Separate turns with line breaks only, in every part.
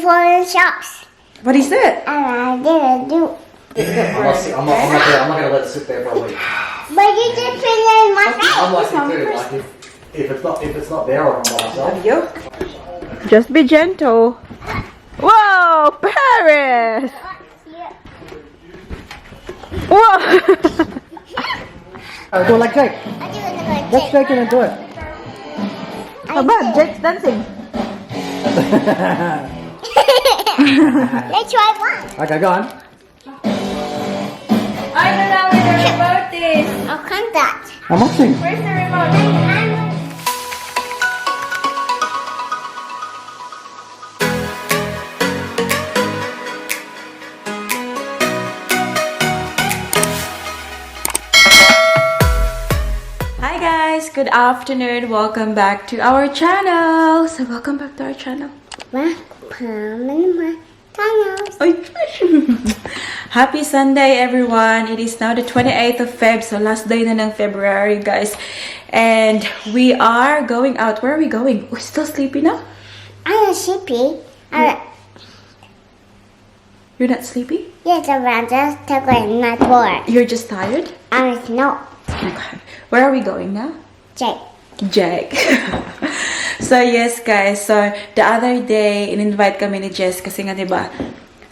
foreign shops.
What is it?
And I didn't do.
I'm not gonna let it sit there for a week.
But you just put it in my
I'm
face.
like too. Like if it's not there, I'm by myself.
You? Just be gentle. Whoa, Paris! Whoa!
Do it like Jake.
I do it like
Let's Jake and do it.
How about Jake's dancing?
Let's try one.
Okay, go on.
I don't know where the remote is.
I'll come that.
I'm watching.
Where's the remote? Hi guys, good afternoon. Welcome back to our channel. So welcome back to our channel. Happy Sunday everyone. It is now the 28th of Feb, so last day na ng February guys. And we are going out. Where are we going? We're still sleepy now?
I'm sleepy.
You're not sleepy?
Yes, I'm just taking my board.
You're just tired?
No.
Okay. Where are we going now?
Jake.
Jack. So yes guys, so the other day in-invite kami ni Jess kasi nga diba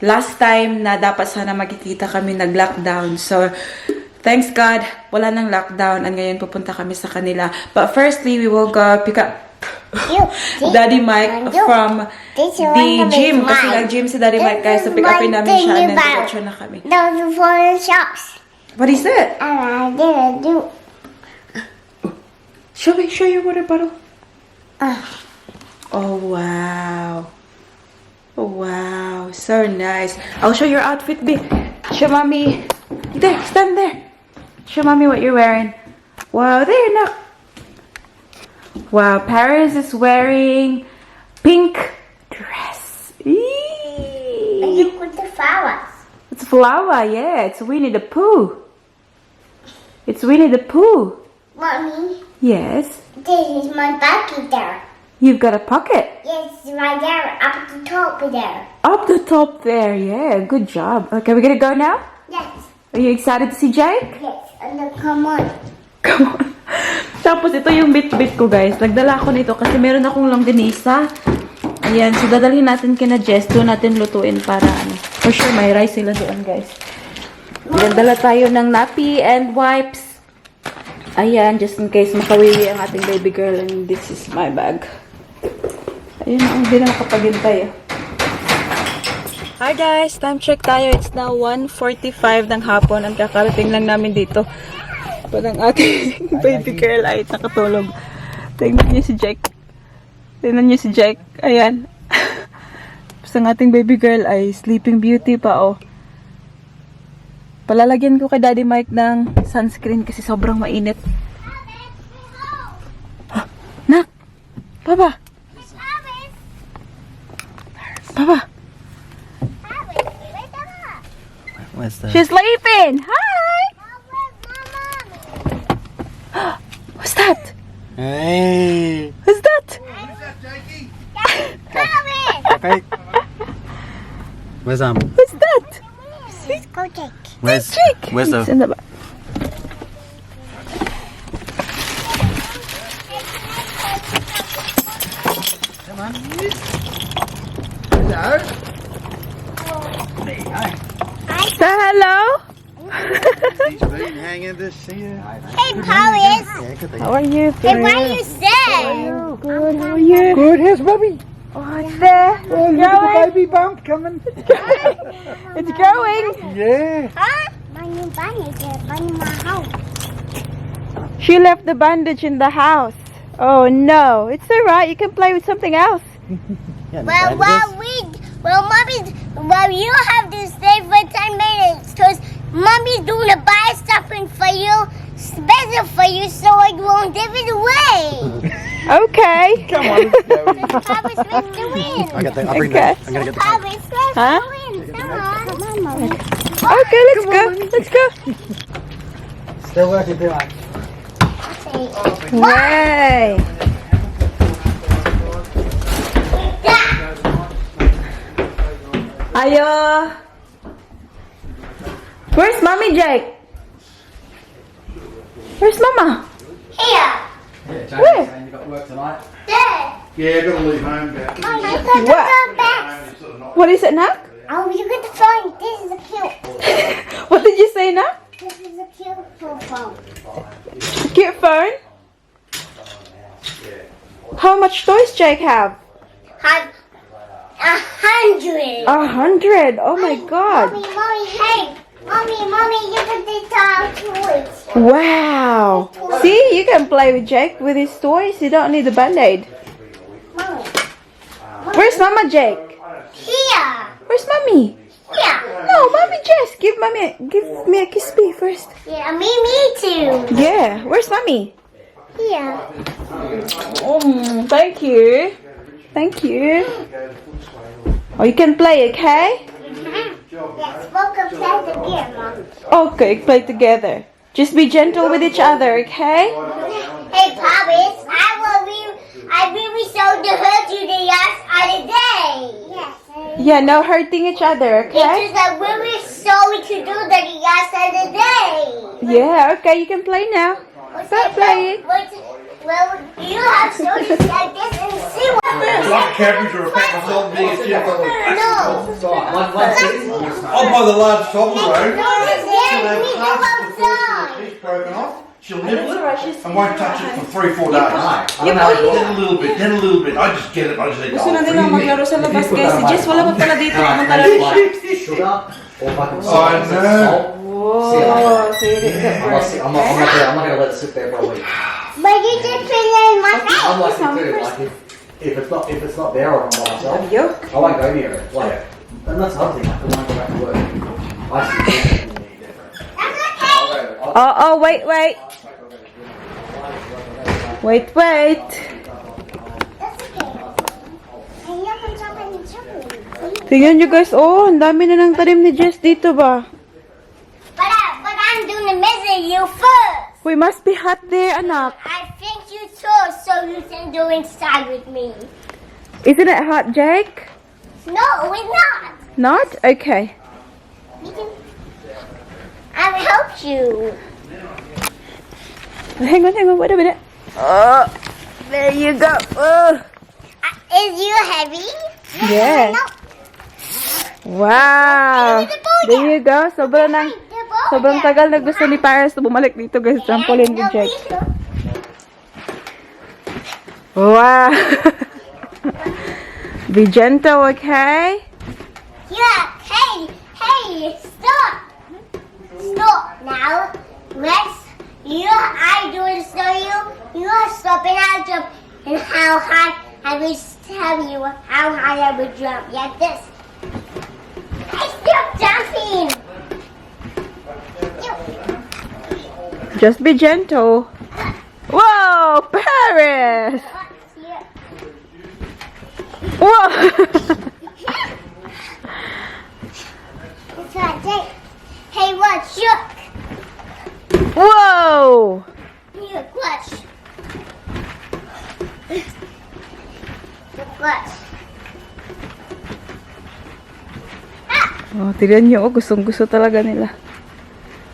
last time na dapat sana magkikita kami nag-lockdown. So thanks God, wala nang lockdown and ngayon pupunta kami sa kanila. But firstly, we will go pick up Daddy Mike from the gym kasi nag-gym si Daddy Mike guys. So pick upin namin siya and then diretso na kami.
Those foreign shops.
What is it?
And I didn't do.
Show your water bottle. Oh wow. Oh wow, so nice. I'll show your outfit, B. Show mommy. There, stand there. Show mommy what you're wearing. Wow, there, no. Wow, Paris is wearing pink dress.
And you put the flowers.
It's flower, yeah. It's Winnie the Pooh. It's Winnie the Pooh.
Mommy,
Yes.
this is my bucket there.
You've got a pocket.
Yes, right there, up the top there.
Up the top there, yeah. Good job. Okay, we're gonna go now?
Yes,
Are you excited to see Jake?
yes, and then come on.
Come on. Tapos ito yung bit-bit ko guys. Nagdala ako nito kasi meron akong longganisa. Ayan, so dadalhin natin kina Jess. Doon natin lutuin para ano. For sure may rice sila doon guys. Nagdala tayo ng nappy and wipes. Ayan, just in case makawiwi ang ating baby girl. And this is my bag. Ayun, hindi na makapaghintay. Hi guys, time check tayo. It's now 1:45 ng hapon. Ang kakarating lang namin dito. Parang ating baby girl ay nakatulog. Tingnan niyo si Jake. Tingnan niyo si Jake. Ayan. Tapos ang ating baby girl ay sleeping beauty pa, oh. Palalagyan ko kay Daddy Mike ng sunscreen kasi sobrang mainit. Nak! Papa! Papa!
Where's the?
She's sleeping! Hi! What's that?
Hey.
What's that?
Okay. Where's
What's that?
Let's go, Jake.
Where's
Jake!
Where's
It's
the?
in the back.
Come on. Hello. There you go.
Say hello!
He's been hanging to see you.
Hey, Paris.
Yeah, good thing.
How are you?
Hey, what are you saying?
Good, how are you?
Good. Here's Bobby.
Oh, it's there.
Oh,
It's
look at the
growing.
baby bump coming.
It's growing.
Yeah.
Huh? My new bandage is in my house.
She left the bandage in the house. Oh no, it's alright. You can play with something else.
Yeah,
Well, you have to stay for 10 minutes because Mommy's going to buy something for you, special for you, so I won't give it away.
Okay.
Come on. Let's go.
Papa's supposed to win.
I got the. I'll bring
Okay.
that. I'm gonna get the.
Papa's supposed
Huh?
to win. Come on. Mama.
Okay, let's go. Let's go.
Still working too hard.
Way. Ayo. Where's Mommy, Jake? Where's Mama?
Here.
Yeah, James
Where?
saying you got work tonight.
There.
Yeah, got to leave home. But
Mom, I got the
What?
back.
What is it, Nak?
Oh, you got the phone. This is a cute.
What did you say, Nak?
This is a cute phone.
Cute phone? How much toys Jake have?
Have 100.
100. Oh my God.
Mommy, hey. Mommy, you got these toys.
Wow. See, you can play with Jake with his toys. You don't need a band-aid.
Mommy.
Where's Mama, Jake?
Here.
Where's Mommy?
Here.
No, Mommy, Jess. Give me a kiss me first.
Yeah, me too.
Yeah. Where's Mommy?
Here.
Thank you. Thank you. Oh, you can play, okay?
Yes, welcome to the game, Mom.
Okay, play together. Just be gentle with each other, okay?
Hey, Paris, I will be so to hurt you the last other day. Yes.
Yeah, no hurting each other, okay?
It's just that we were sorry to do the last other day.
Yeah, okay, you can play now. Stop playing.
Well, you have stories like this and see what
Like cabbage or a pack of salt being a chip.
No.
I'll buy the large top of the road.
No, it's there. We go outside.
Piece broken off. She'll nibble it and won't touch it for 3-4 days.
I don't know.
Then a little bit, then a little bit. I just get it. I just eat
Gusto na
it.
din ako maglaro sa labas, guys. Si Jess, wala pa pala dito. Pumunta lang siya.
Like sugar or fucking
I
salt.
know.
Whoa, so you didn't get
I'm not gonna let it sit there for a week.
But you just put it in my face.
I'm like you too. Like if it's not there or I'm by myself,
Yo.
I won't go near it. Like, and that's another thing. Like, I won't go back to work. I see something different.
That's okay.
Oh, wait. Wait.
That's okay. And you can jump in the chocolate.
Tingnan nyo, guys. Oh, ang dami na ng tanim ni Jess dito ba?
But I'm doing the measure you first.
We must be hot there, anak.
I think you too, so you can do inside with me.
Isn't it hot, Jake?
No, it's not.
Not? Okay.
You can. I'll help you.
Hang on. Wait a minute. Oh, there you go. Oh.
Is you heavy?
Yes.
No.
Wow. There you go. Sobrang tagal na gusto ni Paris na bumalik dito, guys. Trampoline ni Jake. Wow. Be gentle, okay?
Yeah. Hey, stop. Stop now. I do it so you are stopping. I'll jump. And how high I will tell you how high I will jump. Yeah, this. I still jumping.
Just be gentle. Whoa, Paris! Whoa!
It's not Jake. Hey, what? Shook.
Whoa!
Here, clutch. The clutch.
Oh, tignan nyo. Oh, gustong-gusto talaga nila.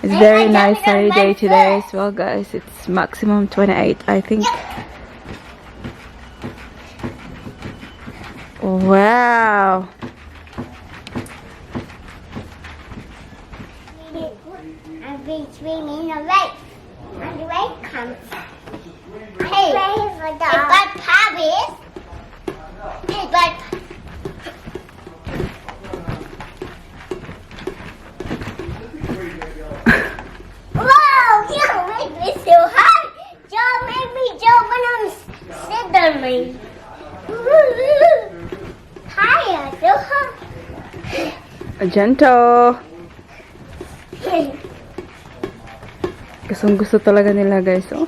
It's very nice sunny day today as well, guys. It's maximum 28, I think. Wow.
I've been swimming in a lake. And the lake comes. Hey, but Paris. Hey, but. Wow, you make me so hot. Joe made me jump when I'm suddenly. Higher, so hot.
Gentle. Gustong-gusto talaga nila, guys. Oh.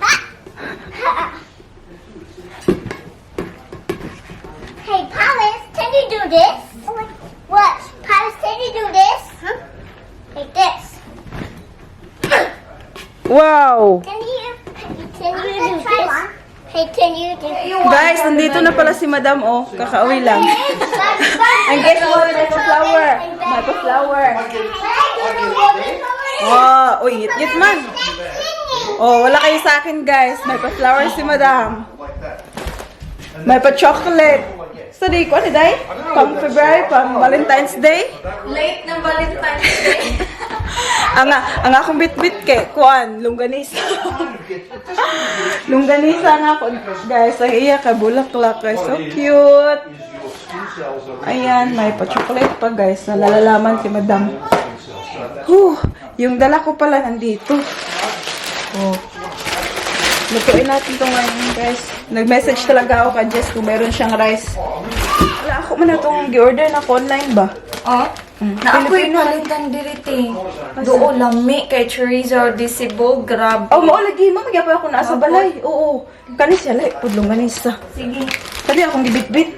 Hey, Paris, can you do this? What? Paris, can you do this? Like this.
Wow!
Can you do this? Hey, can you do this?
Guys, nandito na pala si Madam, oh. Kakauwi lang. And guess what? May pa-flower. May pa-flower.
I get it there.
Oh, uy, hit man. Oh, wala kayo sa akin, guys. May pa-flower si Madam.
Like that.
May pa-chocolate. So, di ko, ano, day? Pang February, pang Valentine's Day.
Late ng Valentine's Day.
Ang akong bit-bit kay, kuan, longganisa. Longganisa nga ako, guys. Ang iya ka, bulaklak, guys. So cute. Ayan, may pa-chocolate pa, guys. Nalalalaman si Madam. Yung dala ko pala nandito. Oh. Lutuin natin ito ngayon, guys. Nag-message talaga ako kay Jess kung meron siyang rice. Wala ako man itong gi-order na online ba?
Oh? Naapoy palitan diriti. Doon lami kay chorizo disibo, grabe.
Oh, mo lagi mama gyapon ako naa sa balay. Oo. Kani siya lay pudlong ganisa.
Sige.
Kani akong gibit-bit.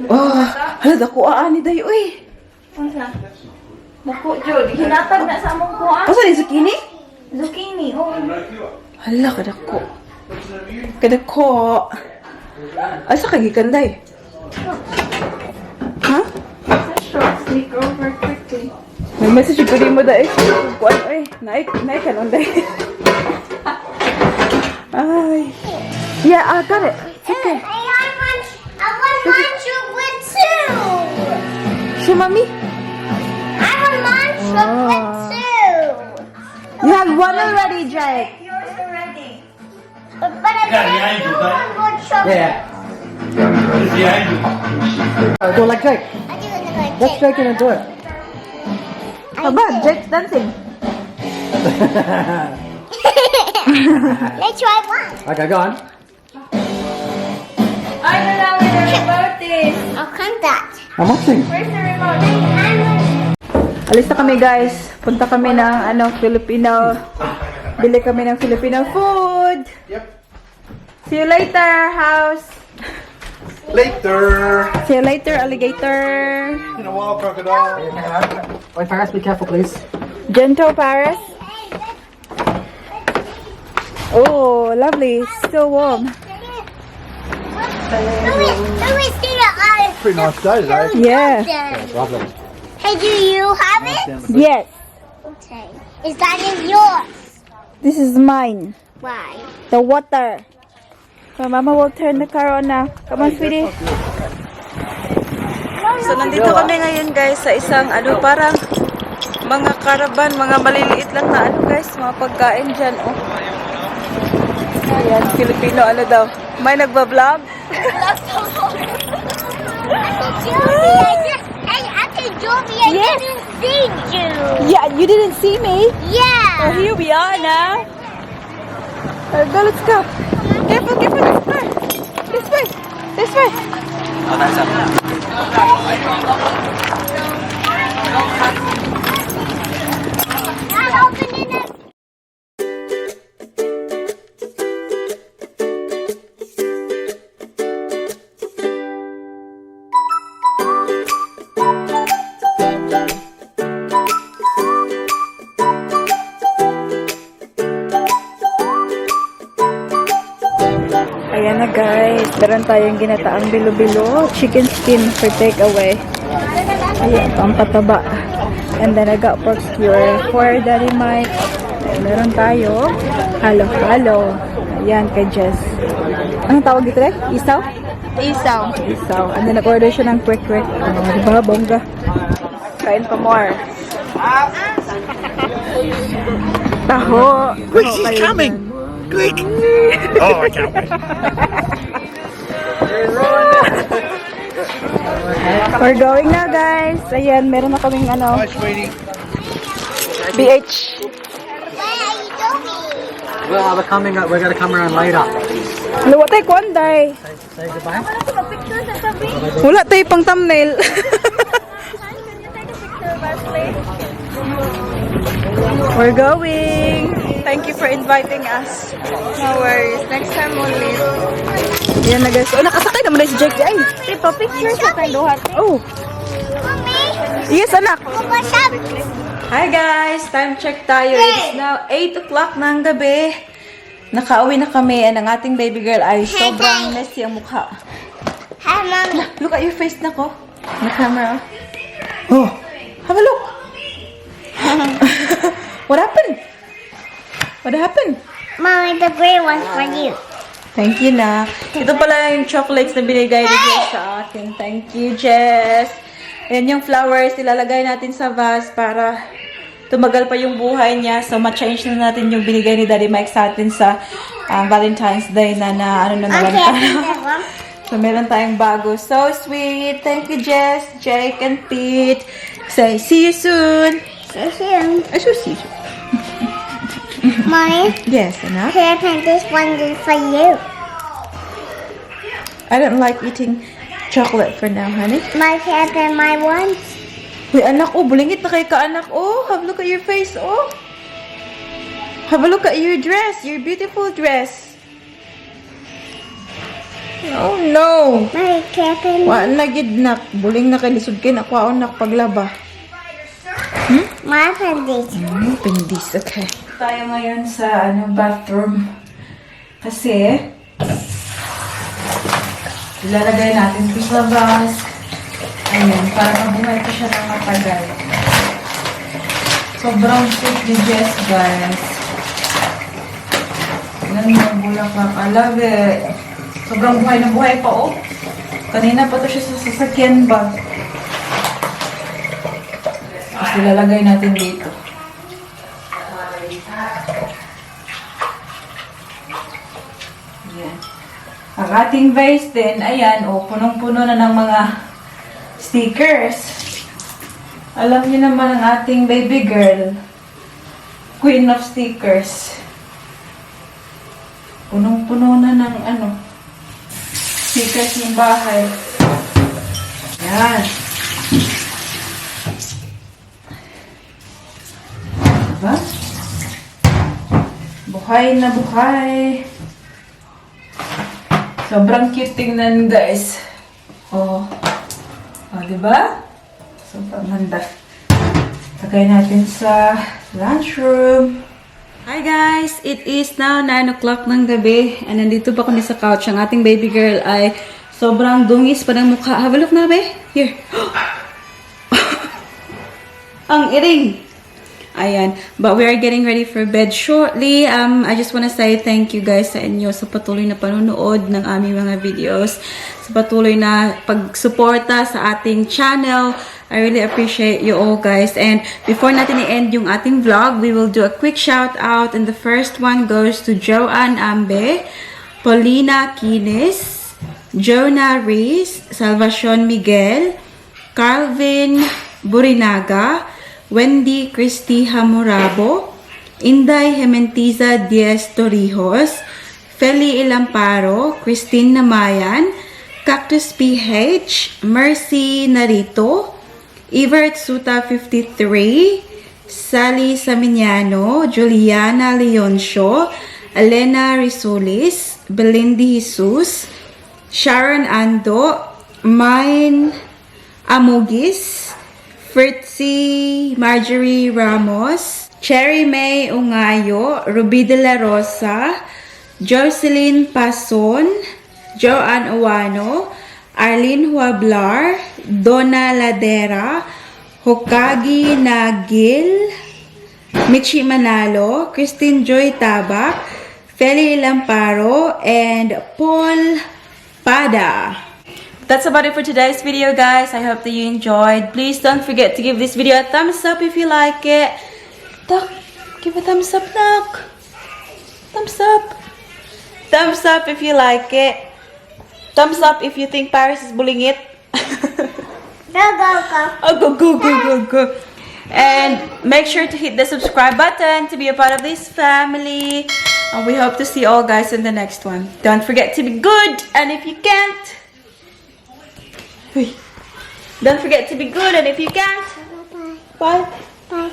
Oh, hala dako ani day oy.
Unsa? Dako jud, hinatag na sa among kuha.
Asa ni zucchini?
Zucchini, oh.
Hala kadako. Kadako. Asa kagikan day? Ha?
Short sneak over quickly.
May message ko din mo dahil. Kuan, ay, naik ka lang dahil. Ay. Yeah, I got it. Okay.
I want mantra with two.
So, mommy?
I want mantra with two.
You have one already, Jake.
Yours already.
But I
Yeah,
don't want more chocolate.
Yeah. Go like Jake.
I do it like
Let's Jake and do it.
How about Jake's dancing?
Let's try one.
Okay, go on.
Ay, nalaman na remote is.
I'll count that.
I'm watching.
Where's the remote?
Alis na kami, guys. Punta kami ng, Filipino. Bili kami ng Filipino food.
Yep.
See you later, house.
Later.
See you later, alligator.
In a while, crocodile.
Wait, Paris, be careful, please.
Gentle Paris. Oh, lovely. Still warm.
Louis did it.
Pretty nice day today.
Yeah.
Lovely.
Hey, do you have it?
Yes.
Okay. Is that in yours?
This is mine.
Why?
The water. So, Mama will turn the car on now. Come on, sweetie. So, nandito kami ngayon, guys, sa isang, parang mga caravan, mga maliliit lang na, guys, mga pagkain dyan, oh. Ayan, Filipino, daw. May nagbablog?
After Jovey, I
Yes.
didn't see you.
Yeah, you didn't see me?
Yeah.
Oh, here we are now. Go, let's go. Careful, careful, this way. This way. This way.
I'm opening it.
Ayan na, guys. Meron tayong ginataang bilo-bilo. Chicken skin for takeaway. Ayan, pampataba. And then I got pork skewer for Daddy Mike. Ayan, meron tayo. Halo-halo. Ayan, kay Jess. Anong tawag dito, eh? Isaw? Isaw. Isaw. And then nag-order siya ng quick-quick. Diba, bongga? Kain pa more. Taho.
Quick, she's coming. Quick. Oh, I can't wait.
We're going now, guys. Ayan, meron na kaming
Hi, sweetie.
BH.
Why are you doing?
Well, we're gonna come around later.
Luwa tayo kwanday.
Say goodbye.
Wala tayo pang thumbnail. We're going. Thank you for inviting us. No worries. Next time we'll leave. Yan na, guys. Oh, nakasakay naman na si Jake. Ay,
Tipo, picture sa kanduhat.
oh.
Mommy,
Yes, anak.
what's up?
Hi, guys. Time check tayo. It's now 8 o'clock ng gabi. Nakauwi na kami and ang ating baby girl ay sobrang messy ang mukha.
Hi, Mommy.
Look at your face na ko. The camera. Oh, have a look. What happened? What happened?
Mommy, the gray one's for you.
Thank you na. Ito pala yung chocolates na binigay ni Jess sa akin. Thank you, Jess. Ayan yung flowers. Ilalagay natin sa vase para tumagal pa yung buhay niya. So, ma-change na natin yung binigay ni Daddy Mike sa atin sa Valentine's Day na ano na naman. So, meron tayong bago. So sweet. Thank you, Jess, Jake, and Pete. Say, see you soon.
See you soon.
I should see you.
Mommy,
Yes, anak.
here, Pink, this one is for you.
I don't like eating chocolate for now, honey.
My cat and my one.
Uy, anak, oh, bulingit na kay ka, anak. Oh, have a look at your face, oh. Have a look at your dress, your beautiful dress. Oh, no.
My cat and
Wa na gidnak. Buling na kay lisod kay nakwaon paglaba.
my Pindis.
Pindis, okay. Tayo ngayon sa bathroom. Kasi ilalagay natin ito sa vase. Ayan, para mabuhay pa siya ng matagal. Sobrang sweet ni Jess, guys. Yan yung bulaklak. I love it. Sobrang buhay na buhay pa, oh. Kanina pa to siya sa sasakyan ba. Tapos ilalagay natin dito. Ayan. Ang ating vase din, ayan, oh, punong-puno na ng mga stickers. Alam niyo naman ang ating baby girl, queen of stickers. Punong-puno na ng stickers ng bahay. Ayan. Diba? Buhay na buhay. Sobrang cute tingnan, guys. Oh. Oh, diba? Sobrang ganda. Lagay natin sa lunchroom. Hi guys! It is now 9 o'clock ng gabi. And nandito pa kami sa couch. Ang ating baby girl ay sobrang dungis pa ng mukha. Have a look na, be. Here. Ang iring. Ayan. But we are getting ready for bed shortly. I just wanna say thank you guys sa inyo sa patuloy na panonood ng aming mga videos. Sa patuloy na pagsuporta sa ating channel. I really appreciate you all, guys. And before natin i-end yung ating vlog, we will do a quick shout out. And the first one goes to Joanne Ambe, Paulina Kines, Jonah Rees, Salvacion Miguel, Calvin Burinaga, Wendy Christy Hamurabo, Inday Hementiza Diaz Torrijos, Feli Ilamparo, Christine Namayan, Cactus PH, Mercy Narito, Evert Suta 53, Sally Saminiano, Juliana Leoncio, Elena Risulis, Belindy Jesus, Sharon Ando, Mine Amugis, Fritzy Marjorie Ramos, Cherry May Ungayo, Ruby de la Rosa, Jocelyn Pason, Joanne Owano, Arlene Huablar, Donna Ladera, Hokagi Nagil, Michi Manalo, Christine Joy Tabak, Feli Lamparo, and Paul Pada. That's about it for today's video, guys. I hope that you enjoyed. Please don't forget to give this video a thumbs up if you like it. Duck, give a thumbs up, Duck. Thumbs up. Thumbs up if you like it. Thumbs up if you think Paris is bullying it.
Go, go, go.
Oh, go, go, go, go, go. And make sure to hit the subscribe button to be a part of this family. And we hope to see you all guys in the next one. Don't forget to be good. And if you can't, don't forget to be good. And if you can't,
Bye.
bye.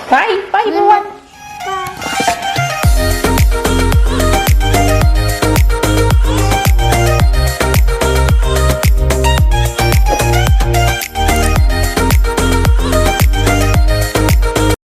Bye, everyone.
Bye.